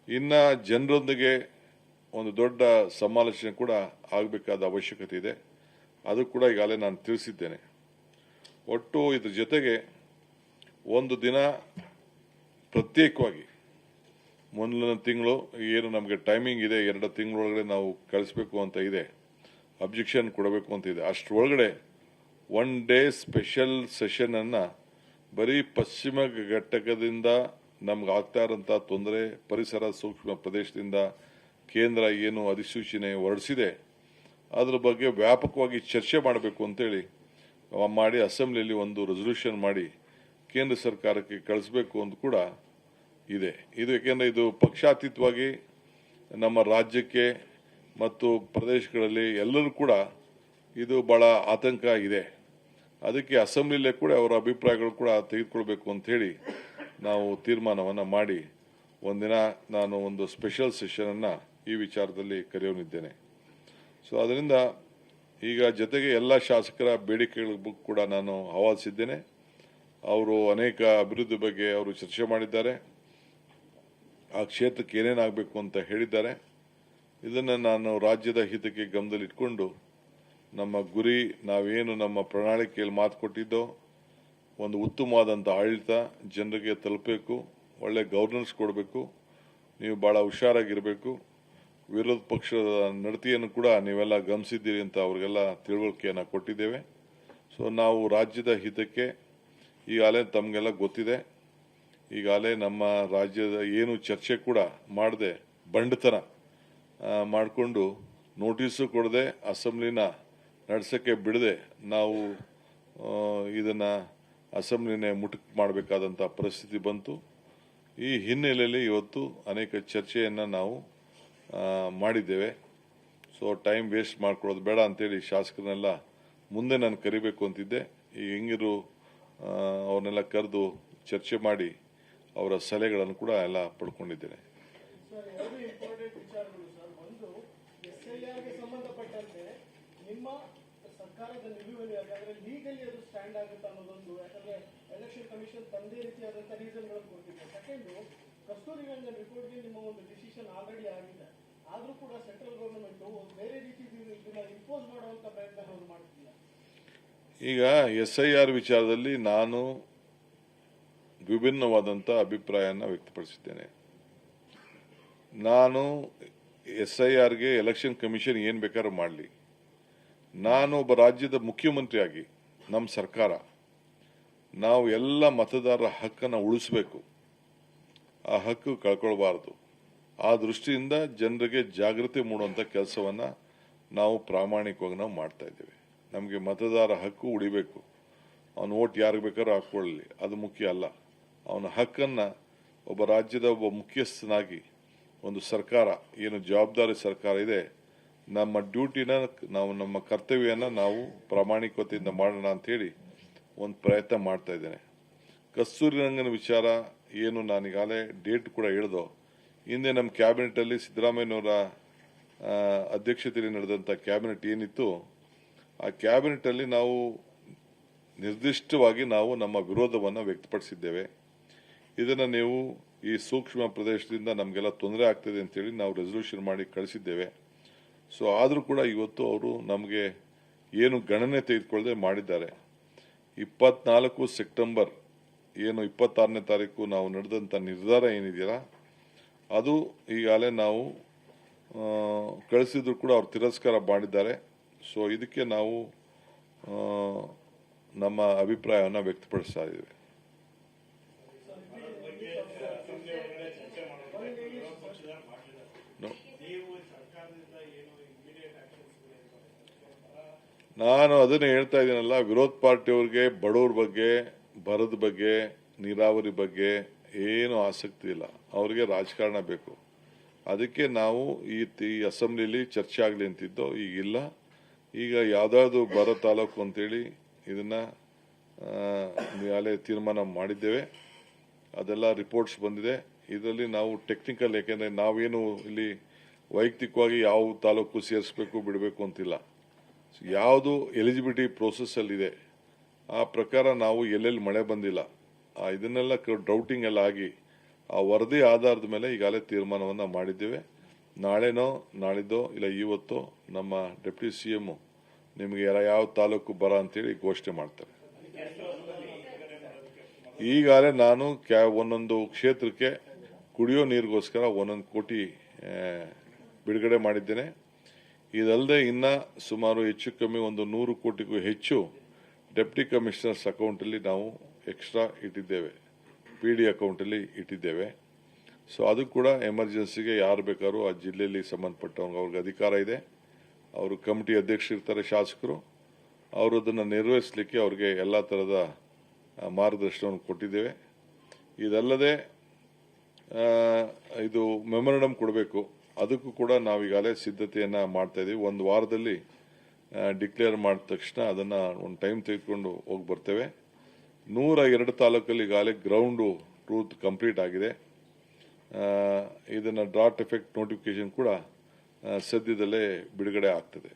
ಇನ್ನು ಜನರೊಂದಿಗೆ ಒಂದು ದೊಡ್ಡ ಸಮಾಲೋಚನೆ ಕೂಡ ಆಗಬೇಕಾದ ಅವಶ್ಯಕತೆ ಇದೆ. ಅದು ಕೂಡ ಈಗಾಗಲೇ ನಾನು ತಿಳಿಸಿದ್ದೇನೆ. ಒಟ್ಟು ಇದ್ರ ಜೊತೆಗೆ ಒಂದು ದಿನ ಪ್ರತ್ಯೇಕವಾಗಿ ಮುಂದಿನ ತಿಂಗಳು ಏನು ನಮಗೆ ಟೈಮಿಂಗ್ ಇದೆ, 2 ತಿಂಗಳೊಳಗಡೆ ನಾವು ಕಳಿಸ್ಬೇಕು ಅಂತ ಇದೆ, ಅಬ್ಜೆಕ್ಷನ್ ಕೊಡಬೇಕು ಅಂತ ಇದೆ. ಅಷ್ಟರೊಳಗಡೆ 1 ಡೇ ಸ್ಪೆಷಲ್ ಸೆಷನ್ ಅನ್ನ ಬರೀ ಪಶ್ಚಿಮ ಘಟ್ಟಕದಿಂದ ನಮ್ಗೆ ಆಗ್ತಾ ಇರೋಂಥ ತೊಂದರೆ, ಪರಿಸರ ಸೂಕ್ಷ್ಮ ಪ್ರದೇಶದಿಂದ ಕೇಂದ್ರ ಏನು ಅಧಿಸೂಚನೆ ಹೊರಡಿಸಿದೆ ಅದ್ರ ಬಗ್ಗೆ ವ್ಯಾಪಕವಾಗಿ ಚರ್ಚೆ ಮಾಡಬೇಕು ಅಂತೇಳಿ ಮಾಡಿ ಅಸೆಂಬ್ಲಿಯಲ್ಲಿ ಒಂದು ರೆಸಲ್ಯೂಷನ್ ಮಾಡಿ ಕೇಂದ್ರ ಸರ್ಕಾರಕ್ಕೆ ಕಳಿಸಬೇಕು ಅಂತ ಕೂಡ ಇದೆ. ಇದು ಯಾಕೆಂದರೆ ಇದು ಪಕ್ಷಾತೀತವಾಗಿ ನಮ್ಮ ರಾಜ್ಯಕ್ಕೆ ಮತ್ತು ಪ್ರದೇಶಗಳಲ್ಲಿ ಎಲ್ಲರೂ ಕೂಡ ಇದು ಬಹಳ ಆತಂಕ ಇದೆ. ಅದಕ್ಕೆ ಅಸೆಂಬ್ಲಿಯಲ್ಲೇ ಕೂಡ ಅವರ ಅಭಿಪ್ರಾಯಗಳು ಕೂಡ ತೆಗೆದುಕೊಳ್ಬೇಕು ಅಂತ ಹೇಳಿ ನಾವು ತೀರ್ಮಾನವನ್ನು ಮಾಡಿ ಒಂದಿನ ನಾನು ಒಂದು ಸ್ಪೆಷಲ್ ಸೆಷನ್ ಅನ್ನ ಈ ವಿಚಾರದಲ್ಲಿ ಕರೆಯೋನಿದ್ದೇನೆ. ಸೊ ಅದರಿಂದ ಈಗ ಜೊತೆಗೆ ಎಲ್ಲ ಶಾಸಕರ ಬೇಡಿಕೆಗಳಿಗೂ ಕೂಡ ನಾನು ಆಹ್ವಾನಿಸಿದ್ದೇನೆ. ಅವರು ಅನೇಕ ಅಭಿವೃದ್ಧಿ ಬಗ್ಗೆ ಅವರು ಚರ್ಚೆ ಮಾಡಿದ್ದಾರೆ. ಆ ಕ್ಷೇತ್ರಕ್ಕೆ ಏನೇನಾಗಬೇಕು ಅಂತ ಹೇಳಿದ್ದಾರೆ. ಇದನ್ನು ನಾನು ರಾಜ್ಯದ ಹಿತಕ್ಕೆ ಗಮನದಲ್ಲಿಟ್ಕೊಂಡು ನಮ್ಮ ಗುರಿ, ನಾವೇನು ನಮ್ಮ ಪ್ರಣಾಳಿಕೆಯಲ್ಲಿ ಮಾತು ಕೊಟ್ಟಿದ್ದೋ, ಒಂದು ಉತ್ತಮವಾದಂಥ ಆಡಳಿತ ಜನರಿಗೆ ತಲುಪಬೇಕು, ಒಳ್ಳೆ ಗವರ್ನೆನ್ಸ್ ಕೊಡಬೇಕು, ನೀವು ಭಾಳ ಹುಷಾರಾಗಿರಬೇಕು, ವಿರೋಧ ಪಕ್ಷದ ನಡತೆಯನ್ನು ಕೂಡ ನೀವೆಲ್ಲ ಗಮನಿಸಿದ್ದೀರಿ ಅಂತ ಅವರಿಗೆಲ್ಲ ತಿಳುವಳಿಕೆಯನ್ನು ಕೊಟ್ಟಿದ್ದೇವೆ. ಸೊ ನಾವು ರಾಜ್ಯದ ಹಿತಕ್ಕೆ ಈಗಾಗಲೇ ತಮಗೆಲ್ಲ ಗೊತ್ತಿದೆ, ಈಗಾಗಲೇ ನಮ್ಮ ರಾಜ್ಯದ ಏನು ಚರ್ಚೆ ಕೂಡ ಮಾಡದೆ ಬಂಡತನ ಮಾಡಿಕೊಂಡು ನೋಟಿಸು ಕೊಡದೆ ಅಸೆಂಬ್ಲಿನ ನಡೆಸೋಕ್ಕೆ ಬಿಡದೆ ನಾವು ಇದನ್ನು ಅಸೆಂಬ್ಲಿನೇ ಮುಟುಕು ಮಾಡಬೇಕಾದಂಥ ಪರಿಸ್ಥಿತಿ ಬಂತು. ಈ ಹಿನ್ನೆಲೆಯಲ್ಲಿ ಇವತ್ತು ಅನೇಕ ಚರ್ಚೆಯನ್ನು ನಾವು ಮಾಡಿದ್ದೇವೆ. ಸೊ ಟೈಮ್ ವೇಸ್ಟ್ ಮಾಡ್ಕೊಳ್ಳೋದು ಬೇಡ ಅಂತೇಳಿ ಶಾಸಕರನ್ನೆಲ್ಲ ಮುಂದೆ ನಾನು ಕರಿಬೇಕು ಅಂತಿದ್ದೆ. ಈಗ ಹೆಂಗಿರು ಅವ್ರನ್ನೆಲ್ಲ ಕರೆದು ಚರ್ಚೆ ಮಾಡಿ ಅವರ ಸಲಹೆಗಳನ್ನು ಕೂಡ ಎಲ್ಲ ಪಡ್ಕೊಂಡಿದ್ದೇನೆ. ಸರ್ಕಾರದ ನಿಲುವಳಿ ಹಾಗಾದ್ರೆ ಲೀಗಲಿ ಅದು ಸ್ಟ್ಯಾಂಡ್ ಆಗುತ್ತೆ ಅನ್ನೋದೊಂದು, ಯಾಕಂದ್ರೆ ಎಲೆಕ್ಷನ್ ಕಮಿಷನ್ ತಂದೇ ರೀತಿಯಾದಂತಹ ರೀಸನ್ಗಳನ್ನು ಕೊಟ್ಟಿದೆ. ಸೆಕೆಂಡ್, ಕಸ್ತೂರಿ ರಂಗನ್ ರಿಪೋರ್ಟ್ಗೆ ನಿಮ್ಮ ಒಂದು ಡಿಸಿಷನ್ ಆಲ್ರೆಡಿ ಆಗಿದೆ, ಆದ್ರೂ ಕೂಡ ಸೆಂಟ್ರಲ್ ಗವರ್ನಮೆಂಟ್ ಬೇರೆ ರೀತಿ ಇದನ್ನ ಇಂಪೋಸ್ ಮಾಡುವಂತ ಪ್ರಯತ್ನಗಳನ್ನು ಮಾಡ್ತಿಲ್ಲ. ಈಗ SIR ವಿಚಾರದಲ್ಲಿ ನಾನು ವಿಭಿನ್ನವಾದಂಥ ಅಭಿಪ್ರಾಯನ ವ್ಯಕ್ತಪಡಿಸಿದ್ದೇನೆ. ನಾನು SIRಗೆ ಎಲೆಕ್ಷನ್ ಕಮಿಷನ್ ಏನು ಬೇಕಾದ್ರೂ ಮಾಡಲಿ, ನಾನು ಒಬ್ಬ ರಾಜ್ಯದ ಮುಖ್ಯಮಂತ್ರಿಯಾಗಿ ನಮ್ಮ ಸರ್ಕಾರ ನಾವು ಎಲ್ಲ ಮತದಾರರ ಹಕ್ಕನ್ನು ಉಳಿಸಬೇಕು, ಆ ಹಕ್ಕು ಕಳ್ಕೊಳ್ಬಾರ್ದು. ಆ ದೃಷ್ಟಿಯಿಂದ ಜನರಿಗೆ ಜಾಗೃತಿ ಮೂಡುವಂಥ ಕೆಲಸವನ್ನು ನಾವು ಪ್ರಾಮಾಣಿಕವಾಗಿ ನಾವು ಮಾಡ್ತಾ ಇದ್ದೇವೆ. ನಮಗೆ ಮತದಾರ ಹಕ್ಕು ಉಳಿಬೇಕು. ಅವನು ಓಟ್ ಯಾರಿಗೆ ಬೇಕಾದ್ರೂ ಹಾಕೊಳ್ಳಿ, ಅದು ಮುಖ್ಯ ಅಲ್ಲ. ಅವನ ಹಕ್ಕನ್ನು ಒಬ್ಬ ರಾಜ್ಯದ ಒಬ್ಬ ಮುಖ್ಯಸ್ಥನಾಗಿ ಒಂದು ಸರ್ಕಾರ ಏನು ಜವಾಬ್ದಾರಿ ಸರ್ಕಾರ ಇದೆ, ನಮ್ಮ ಡ್ಯೂಟಿನ ನಾವು ನಮ್ಮ ಕರ್ತವ್ಯನ ನಾವು ಪ್ರಾಮಾಣಿಕತೆಯಿಂದ ಮಾಡೋಣ ಅಂಥೇಳಿ ಒಂದು ಪ್ರಯತ್ನ ಮಾಡ್ತಾ ಇದ್ದೇನೆ. ಕಸ್ತೂರಿ ರಂಗನ ವಿಚಾರ ಏನು ನಾನೀಗಾಗಲೇ ಡೇಟ್ ಕೂಡ ಹೇಳಿದೋ, ಹಿಂದೆ ನಮ್ಮ ಕ್ಯಾಬಿನೆಟಲ್ಲಿ ಸಿದ್ದರಾಮಯ್ಯನವರ ಅಧ್ಯಕ್ಷತೆಯಲ್ಲಿ ನಡೆದಂಥ ಕ್ಯಾಬಿನೆಟ್ ಏನಿತ್ತು, ಆ ಕ್ಯಾಬಿನೆಟಲ್ಲಿ ನಾವು ನಿರ್ದಿಷ್ಟವಾಗಿ ನಾವು ನಮ್ಮ ವಿರೋಧವನ್ನು ವ್ಯಕ್ತಪಡಿಸಿದ್ದೇವೆ. ಇದನ್ನು ನೀವು ಈ ಸೂಕ್ಷ್ಮ ಪ್ರದೇಶದಿಂದ ನಮಗೆಲ್ಲ ತೊಂದರೆ ಆಗ್ತದೆ ಅಂತೇಳಿ ನಾವು ರೆಸಲ್ಯೂಷನ್ ಮಾಡಿ ಕಳಿಸಿದ್ದೇವೆ. ಸೊ ಆದರೂ ಕೂಡ ಇವತ್ತು ಅವರು ನಮಗೆ ಏನು ಗಣನೆ ತೆಗೆದುಕೊಳ್ಳದೆ ಮಾಡಿದ್ದಾರೆ. 24 ಸೆಪ್ಟೆಂಬರ್ ಏನು 26ನೇ ತಾರೀಕು ನಾವು ನಡೆದಂಥ ನಿರ್ಧಾರ ಏನಿದೆಯಲ್ಲ, ಅದು ಈಗಾಗಲೇ ನಾವು ಕಳಿಸಿದ್ರು ಕೂಡ ಅವ್ರು ತಿರಸ್ಕಾರ ಮಾಡಿದ್ದಾರೆ. ಸೊ ಇದಕ್ಕೆ ನಾವು ನಮ್ಮ ಅಭಿಪ್ರಾಯವನ್ನು ವ್ಯಕ್ತಪಡಿಸ್ತಾ ಇದ್ದೇವೆ. ನಾನು ಅದನ್ನೇ ಹೇಳ್ತಾ ಇದ್ದೀನಲ್ಲ, ವಿರೋಧ ಪಾರ್ಟಿಯವ್ರಿಗೆ ಬಡವ್ರ ಬಗ್ಗೆ, ಬರದ ಬಗ್ಗೆ, ನೀರಾವರಿ ಬಗ್ಗೆ ಏನು ಆಸಕ್ತಿ ಇಲ್ಲ. ಅವರಿಗೆ ರಾಜಕಾರಣ ಬೇಕು. ಅದಕ್ಕೆ ನಾವು ಈ ಅಸೆಂಬ್ಲಿಯಲ್ಲಿ ಚರ್ಚೆ ಆಗಲಿ ಅಂತಿದ್ದೋ, ಈಗಿಲ್ಲ. ಈಗ ಯಾವುದಾದ್ರು ಬರ ತಾಲೂಕು ಅಂತೇಳಿ ಇದನ್ನ ತೀರ್ಮಾನ ಮಾಡಿದ್ದೇವೆ. ಅದೆಲ್ಲ ರಿಪೋರ್ಟ್ಸ್ ಬಂದಿದೆ. ಇದರಲ್ಲಿ ನಾವು ಟೆಕ್ನಿಕಲ್, ಯಾಕೆಂದರೆ ನಾವೇನು ಇಲ್ಲಿ ವೈಯಕ್ತಿಕವಾಗಿ ಯಾವ ತಾಲೂಕು ಸೇರಿಸಬೇಕು ಬಿಡಬೇಕು ಅಂತಿಲ್ಲ. ಯಾವುದು ಎಲಿಜಿಬಿಲಿಟಿ ಪ್ರೋಸೆಸ್ ಅಲ್ಲಿದೆ ಆ ಪ್ರಕಾರ ನಾವು ಎಲ್ಲೆಲ್ಲಿ ಮಳೆ ಬಂದಿಲ್ಲ ಇದನ್ನೆಲ್ಲ ಡ್ರೌಟಿಂಗ್ ಎಲ್ಲ ಆಗಿ ಆ ವರದಿ ಆಧಾರದ ಮೇಲೆ ಈಗಾಗಲೇ ತೀರ್ಮಾನವನ್ನು ಮಾಡಿದ್ದೇವೆ. ನಾಳೆನೋ ನಾಳಿದ್ದೋ ಇಲ್ಲ ಇವತ್ತೋ ನಮ್ಮ ಡೆಪ್ಯೂಟಿ CM ನಿಮಗೆ ಯಾವ ತಾಲೂಕು ಬರ ಅಂತೇಳಿ ಘೋಷಣೆ ಮಾಡ್ತಾರೆ. ಈಗಾಗಲೇ ನಾನು ಒಂದೊಂದು ಕ್ಷೇತ್ರಕ್ಕೆ ಕುಡಿಯೋ ನೀರಿಗೋಸ್ಕರ 1 ಕೋಟಿ ಬಿಡುಗಡೆ ಮಾಡಿದ್ದೇನೆ. ಇದಲ್ಲದೆ ಇನ್ನ ಸುಮಾರು ಹೆಚ್ಚು ಕಮ್ಮಿ ಒಂದು 100 ಕೋಟಿಗೂ ಹೆಚ್ಚು ಡೆಪ್ಟಿ ಕಮಿಷನರ್ಸ್ ಅಕೌಂಟಲ್ಲಿ ನಾವು ಎಕ್ಸ್ಟ್ರಾ ಇಟ್ಟಿದ್ದೇವೆ, PD ಅಕೌಂಟಲ್ಲಿ ಇಟ್ಟಿದ್ದೇವೆ. ಸೊ ಅದು ಕೂಡ ಎಮರ್ಜೆನ್ಸಿಗೆ ಯಾರು ಬೇಕಾದ್ರೂ ಆ ಜಿಲ್ಲೆಯಲ್ಲಿ ಸಂಬಂಧಪಟ್ಟವ್ರಿಗೆ ಅವ್ರಿಗೆ ಅಧಿಕಾರ ಇದೆ. ಅವರು ಕಮಿಟಿ ಅಧ್ಯಕ್ಷರು ಇರ್ತಾರೆ, ಶಾಸಕರು, ಅವರು ಅದನ್ನು ನಿರ್ವಹಿಸಲಿಕ್ಕೆ ಅವ್ರಿಗೆ ಎಲ್ಲ ಥರದ ಮಾರ್ಗದರ್ಶನವನ್ನು ಕೊಟ್ಟಿದ್ದೇವೆ. ಇದಲ್ಲದೆ ಇದು ಮೆಮೊರಂಡಮ್ ಕೊಡಬೇಕು, ಅದಕ್ಕೂ ಕೂಡ ನಾವೀಗಾಗಲೇ ಸಿದ್ಧತೆಯನ್ನು ಮಾಡ್ತಾ ಇದ್ದೀವಿ. 1 ವಾರದಲ್ಲಿ ಡಿಕ್ಲೇರ್ ಮಾಡಿದ ತಕ್ಷಣ ಅದನ್ನು ಒಂದು ಟೈಮ್ ತೆಗೆದುಕೊಂಡು ಹೋಗಿ ಬರ್ತೇವೆ. 102 ತಾಲೂಕಲ್ಲಿ ಈಗಾಗಲೇ ಗ್ರೌಂಡು ಟ್ರೂತ್ ಕಂಪ್ಲೀಟ್ ಆಗಿದೆ. ಇದನ್ನು ಡ್ರಾಟ್ ಎಫೆಕ್ಟ್ ನೋಟಿಫಿಕೇಶನ್ ಕೂಡ ಸದ್ಯದಲ್ಲೇ ಬಿಡುಗಡೆ ಆಗ್ತದೆ.